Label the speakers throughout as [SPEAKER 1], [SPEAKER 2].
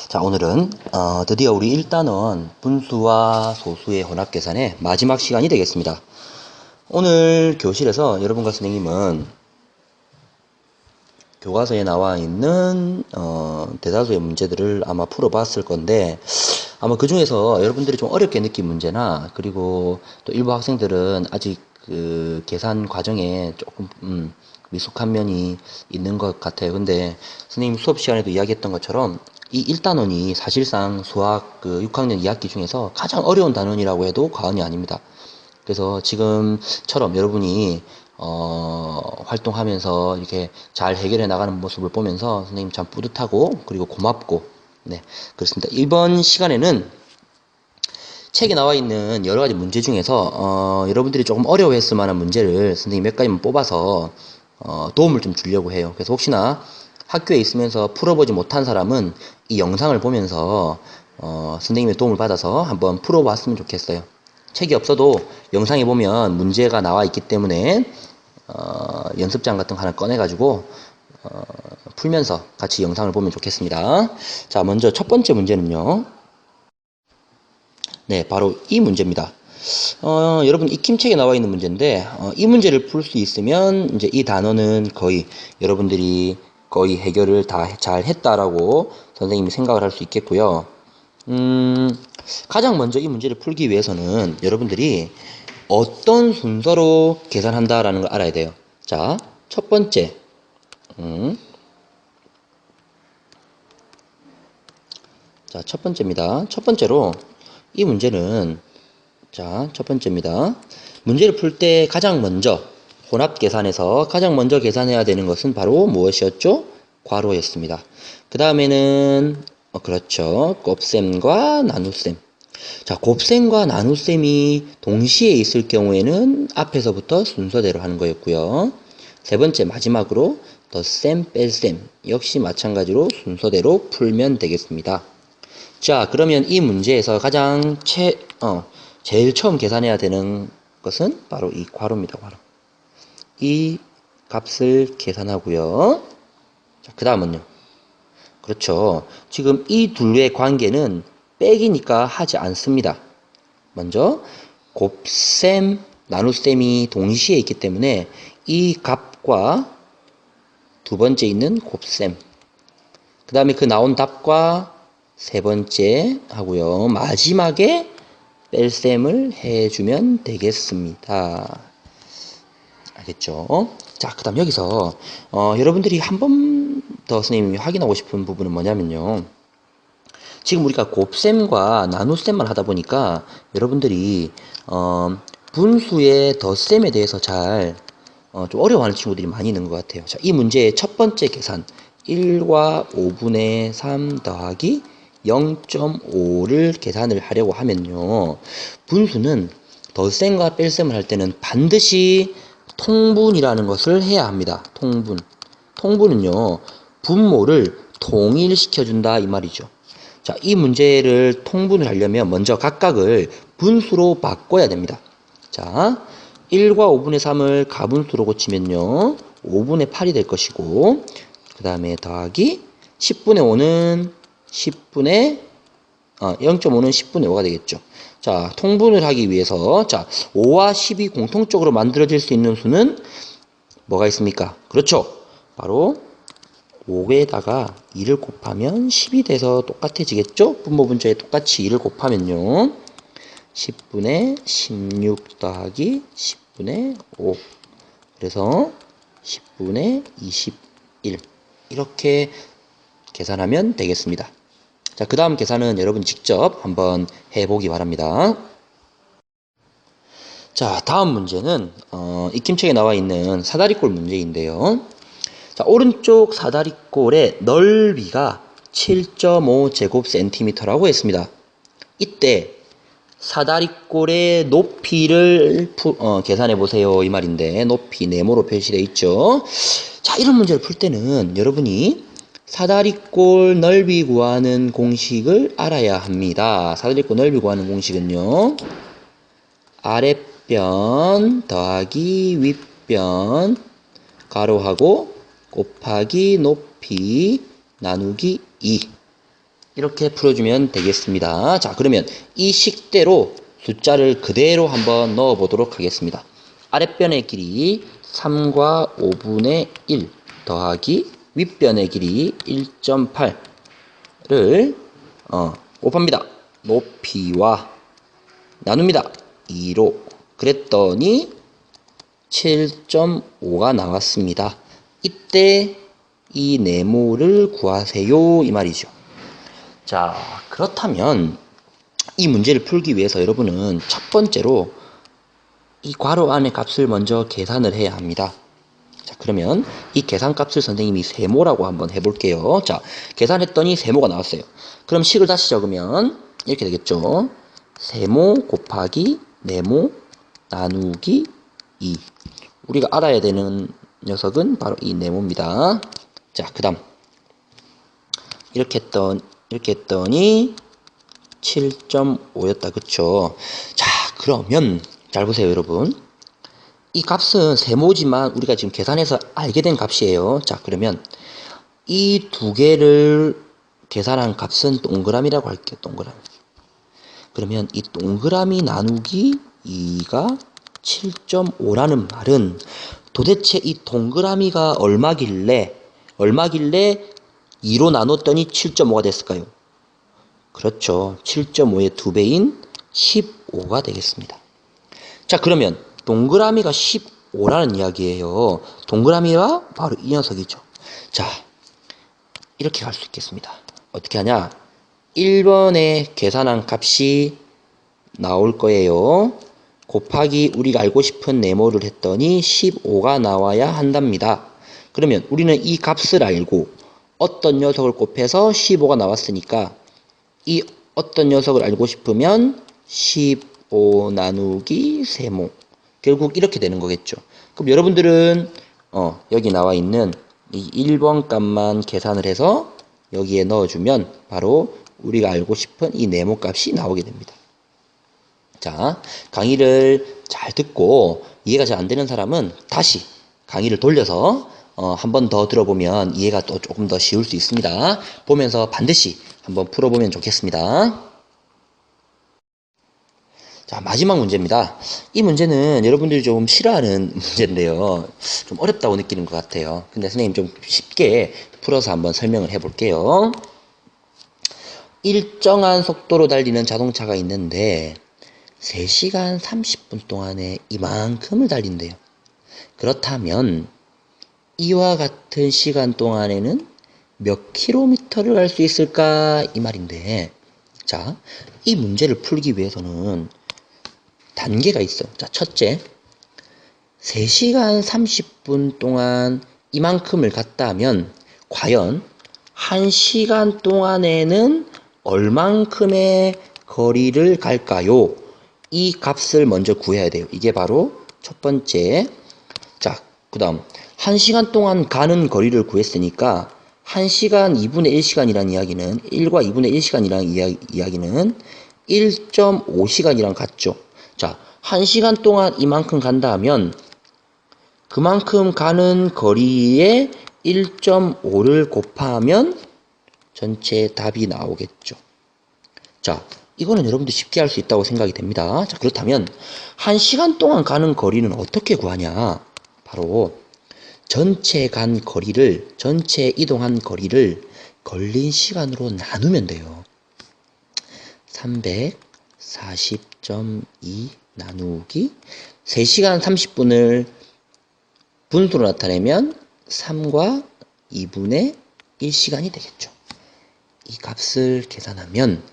[SPEAKER 1] 자, 오늘은 드디어 우리 1단원 분수와 소수의 혼합계산의 마지막 시간이 되겠습니다. 오늘 교실에서 여러분과 선생님은 교과서에 나와 있는 대다수의 문제들을 아마 풀어봤을 건데, 아마 그 중에서 여러분들이 좀 어렵게 느낀 문제나, 그리고 또 일부 학생들은 아직 그 계산 과정에 조금 미숙한 면이 있는 것 같아요. 근데 선생님 수업 시간에도 이야기했던 것처럼 이 1단원이 사실상 수학 그 6학년 2학기 중에서 가장 어려운 단원이라고 해도 과언이 아닙니다. 그래서 지금처럼 여러분이 활동하면서 이렇게 잘 해결해 나가는 모습을 보면서 선생님 참 뿌듯하고 그리고 고맙고, 네, 그렇습니다. 이번 시간에는 책에 나와 있는 여러 가지 문제 중에서 여러분들이 조금 어려워했을 만한 문제를 선생님이 몇 가지만 뽑아서 도움을 좀 주려고 해요. 그래서 혹시나 학교에 있으면서 풀어보지 못한 사람은 이 영상을 보면서 선생님의 도움을 받아서 한번 풀어봤으면 좋겠어요. 책이 없어도 영상에 보면 문제가 나와 있기 때문에 연습장 같은 거 하나 꺼내가지고 풀면서 같이 영상을 보면 좋겠습니다. 자, 먼저 첫 번째 문제는요. 네, 바로 이 문제입니다. 여러분 익힘책에 나와 있는 문제인데 이 문제를 풀 수 있으면 이제 이 단어는 거의 여러분들이 거의 해결을 다 잘 했다라고 선생님이 생각을 할 수 있겠고요. 가장 먼저 이 문제를 풀기 위해서는 여러분들이 어떤 순서로 계산한다라는 걸 알아야 돼요. 자, 첫 번째, 자, 첫 번째입니다. 첫 번째로 이 문제는, 자, 첫 번째입니다. 문제를 풀 때 가장 먼저 혼합 계산에서 가장 먼저 계산해야 되는 것은 바로 무엇이었죠? 괄호였습니다. 그 다음에는 그렇죠, 곱셈과 나눗셈. 자, 곱셈과 나눗셈이 동시에 있을 경우에는 앞에서부터 순서대로 하는 거였고요. 세 번째, 마지막으로 덧셈, 뺄셈 역시 마찬가지로 순서대로 풀면 되겠습니다. 자, 그러면 이 문제에서 가장 제일 처음 계산해야 되는 것은 바로 이 괄호입니다. 괄호. 이 값을 계산하고요. 자, 그 다음은요. 그렇죠. 지금 이 둘의 관계는 빼기니까 하지 않습니다. 먼저 곱셈, 나눗셈이 동시에 있기 때문에 이 값과 두 번째 있는 곱셈, 그 다음에 그 나온 답과 세 번째 하고요. 마지막에 뺄셈을 해주면 되겠습니다. 알겠죠? 자, 그 다음 여기서 여러분들이 한 번 더 선생님이 확인하고 싶은 부분은 뭐냐면요. 지금 우리가 곱셈과 나눗셈만 하다 보니까 여러분들이 분수의 덧셈에 대해서 잘 좀 어려워하는 친구들이 많이 있는 것 같아요. 자, 이 문제의 첫 번째 계산 1과 5분의 3 더하기 0.5를 계산을 하려고 하면요. 분수는 덧셈과 뺄셈을 할 때는 반드시 통분이라는 것을 해야 합니다. 통분. 통분은요, 분모를 동일시켜준다 이 말이죠. 자, 이 문제를 통분을 하려면 먼저 각각을 분수로 바꿔야 됩니다. 자, 1과 5분의 3을 가분수로 고치면요, 5분의 8이 될 것이고, 그 다음에 더하기 10분의 5는 0.5는 10분의 5가 되겠죠. 자, 통분을 하기 위해서, 자, 5와 10이 공통적으로 만들어질 수 있는 수는 뭐가 있습니까? 그렇죠. 바로 5에다가 2를 곱하면 10이 돼서 똑같아지겠죠? 분모 분자에 똑같이 2를 곱하면요. 10분의 16 더하기 10분의 5. 그래서 10분의 21. 이렇게 계산하면 되겠습니다. 자, 그 다음 계산은 여러분 직접 한번 해보기 바랍니다. 자, 다음 문제는 익힘책에 나와 있는 사다리꼴 문제인데요. 자, 오른쪽 사다리꼴의 넓이가 7.5제곱센티미터라고 했습니다. 이때 사다리꼴의 높이를 계산해 보세요 이 말인데, 높이 네모로 표시되어 있죠. 자, 이런 문제를 풀 때는 여러분이 사다리꼴 넓이 구하는 공식을 알아야 합니다. 사다리꼴 넓이 구하는 공식은요, 아랫변 더하기 윗변 가로하고 곱하기 높이 나누기 2. 이렇게 풀어주면 되겠습니다. 자, 그러면 이 식대로 숫자를 그대로 한번 넣어 보도록 하겠습니다. 아랫변의 길이 3과 5분의 1 더하기 윗변의 길이 1.8를 곱합니다. 높이와 나눕니다. 2로. 그랬더니 7.5가 나왔습니다. 이때 이 네모를 구하세요 이 말이죠. 자, 그렇다면 이 문제를 풀기 위해서 여러분은 첫 번째로 이 괄호 안의 값을 먼저 계산을 해야 합니다. 자, 그러면 이 계산값을 선생님이 세모라고 한번 해볼게요. 자, 계산했더니 세모가 나왔어요. 그럼 식을 다시 적으면 이렇게 되겠죠. 세모 곱하기 네모 나누기 2. 우리가 알아야 되는 녀석은 바로 이 네모입니다. 자, 그 다음 이렇게 했더니 7.5였다. 그쵸? 자, 그러면 잘 보세요 여러분. 이 값은 세모지만 우리가 지금 계산해서 알게 된 값이에요. 자, 그러면 이 두 개를 계산한 값은 동그라미라고 할게요. 동그라미. 그러면 이 동그라미 나누기 2가 7.5라는 말은 도대체 이 동그라미가 얼마길래 2로 나눴더니 7.5가 됐을까요? 그렇죠. 7.5의 2배인 15가 되겠습니다. 자, 그러면 동그라미가 15라는 이야기예요. 동그라미가 바로 이 녀석이죠. 자, 이렇게 갈 수 있겠습니다. 어떻게 하냐? 1번에 계산한 값이 나올 거예요. 곱하기 우리가 알고 싶은 네모를 했더니 15가 나와야 한답니다. 그러면 우리는 이 값을 알고 어떤 녀석을 곱해서 15가 나왔으니까 이 어떤 녀석을 알고 싶으면 15 나누기 세모. 결국 이렇게 되는 거겠죠. 그럼 여러분들은 여기 나와 있는 이 1번 값만 계산을 해서 여기에 넣어주면 바로 우리가 알고 싶은 이 네모 값이 나오게 됩니다. 자, 강의를 잘 듣고 이해가 잘 안 되는 사람은 다시 강의를 돌려서 한 번 더 들어보면 이해가 또 조금 더 쉬울 수 있습니다. 보면서 반드시 한번 풀어보면 좋겠습니다. 자, 마지막 문제입니다. 이 문제는 여러분들이 좀 싫어하는 문제인데요. 좀 어렵다고 느끼는 것 같아요. 근데 선생님 좀 쉽게 풀어서 한번 설명을 해볼게요. 일정한 속도로 달리는 자동차가 있는데 3시간 30분 동안에 이만큼을 달린대요. 그렇다면 이와 같은 시간 동안에는 몇 킬로미터를 갈 수 있을까? 이 말인데, 자, 이 문제를 풀기 위해서는 단계가 있어. 자, 첫째, 3시간 30분 동안 이만큼을 갔다 하면 과연 1시간 동안에는 얼만큼의 거리를 갈까요? 이 값을 먼저 구해야 돼요. 이게 바로 첫 번째. 자, 그 다음 1시간 동안 가는 거리를 구했으니까 1시간 2분의 1시간이라는 이야기는 1과 2분의 1시간이라는 이야기는 1.5시간이랑 같죠. 자, 1시간 동안 이만큼 간다 하면 그만큼 가는 거리에 1.5를 곱하면 전체 답이 나오겠죠. 자, 이거는 여러분들 쉽게 할 수 있다고 생각이 됩니다. 자, 그렇다면 1시간 동안 가는 거리는 어떻게 구하냐? 바로 전체 이동한 거리를 걸린 시간으로 나누면 돼요. 340.2 나누기 3시간 30분을 분수로 나타내면 3과 2분의 1시간이 되겠죠. 이 값을 계산하면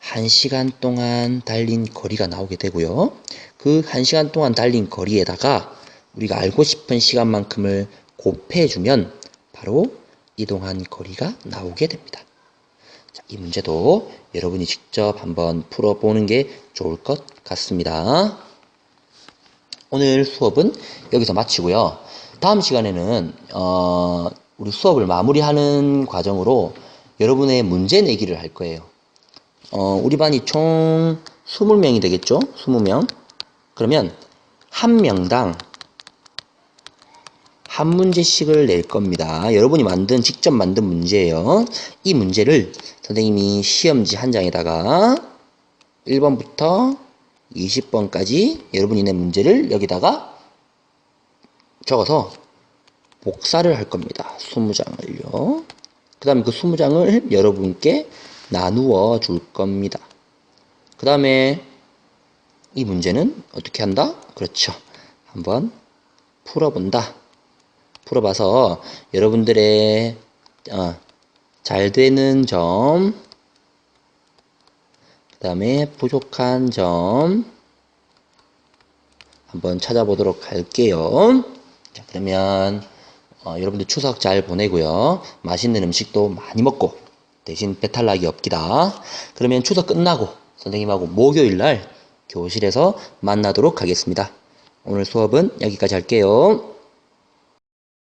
[SPEAKER 1] 1시간 동안 달린 거리가 나오게 되고요. 그 1시간 동안 달린 거리에다가 우리가 알고 싶은 시간만큼을 곱해주면 바로 이동한 거리가 나오게 됩니다. 자, 이 문제도 여러분이 직접 한번 풀어보는 게 좋을 것 같습니다. 오늘 수업은 여기서 마치고요. 다음 시간에는 우리 수업을 마무리하는 과정으로 여러분의 문제 내기를 할 거예요. 우리 반이 총 20명이 되겠죠? 20명. 그러면 한 한 문제씩을 낼 겁니다. 여러분이 직접 만든 문제예요. 이 문제를 선생님이 시험지 한 장에다가 1번부터 20번까지 여러분이 낸 문제를 여기다가 적어서 복사를 할 겁니다. 20장을요. 그 다음에 그 20장을 여러분께 나누어 줄 겁니다. 그 다음에 이 문제는 어떻게 한다? 그렇죠. 한번 풀어본다. 풀어봐서 여러분들의 잘 되는 점, 그 다음에 부족한 점 한번 찾아보도록 할게요. 자, 그러면 여러분들 추석 잘 보내고요. 맛있는 음식도 많이 먹고 대신 배탈 나기 없기다. 그러면 추석 끝나고 선생님하고 목요일날 교실에서 만나도록 하겠습니다. 오늘 수업은 여기까지 할게요.